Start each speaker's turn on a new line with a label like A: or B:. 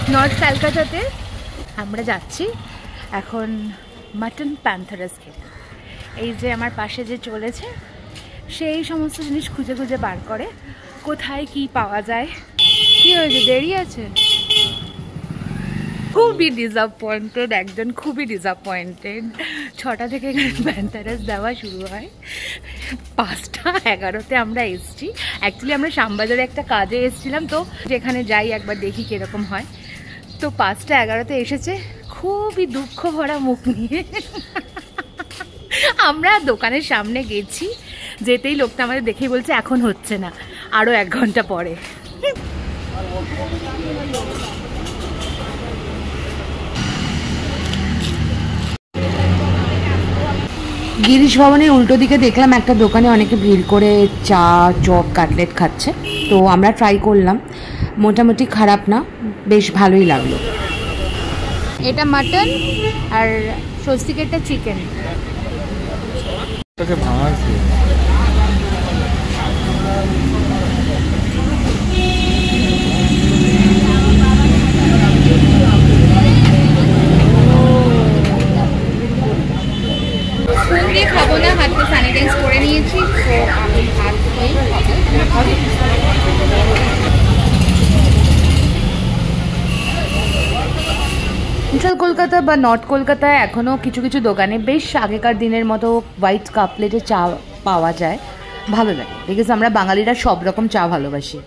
A: North ক্যালকাটাতে আমরা যাচ্ছি এখন মাটন প্যান্থারাস খেতে। এই যে আমার পাশে যে চলেছে সেই সমস্ত জিনিস খুঁজে খুঁজে বার করে কোথায় কি পাওয়া যায়। কি হয়েছে, দেরি আছে? খুবই ডিসঅ্যাপয়েন্টেড, একজন খুবই ডিসঅ্যাপয়েন্টেড। 6টা থেকে প্যান্থারাস দেওয়া শুরু হয়, 5:11 আমরা এসছি। অ্যাকচুয়ালি আমরা শ্যামবাজারে একটা কাজে এসেছিলাম, তো যেখানে যাই একবার দেখি কীরকম হয়। তো 5:11 এসেছে, খুবই দুঃখ ভরা মুখ নিয়ে আমরা দোকানের সামনে গেছি, যেতেই লোকটা আমাদের দেখেই বলছে এখন হচ্ছে না, আরও 1 ঘন্টা পরে। গিরিশ ভবনের উল্টো দিকে দেখলাম একটা দোকানে অনেকে ভিড় করে চা, চপ, কাটলেট খাচ্ছে। তো আমরা ট্রাই করলাম, মোটামুটি খারাপ না, বেশ ভালোই লাগলো। এটা মাটন আর স্বস্তিকেরটা চিকেন। স্পুন দিয়ে খাবো না, হাতটা স্যানিটাইজ করে নিয়েছি, তো আমি হাত ধুয়েই খাবো। সেন্ট্রাল কলকাতা বা নর্থ কলকাতায় এখনও কিছু কিছু দোকানে বেশ আগেকার দিনের মতো হোয়াইট কাপ প্লেটে চা পাওয়া যায়, ভালো লাগে, বিকজ আমরা বাঙালিরা সব রকম চা ভালোবাসি।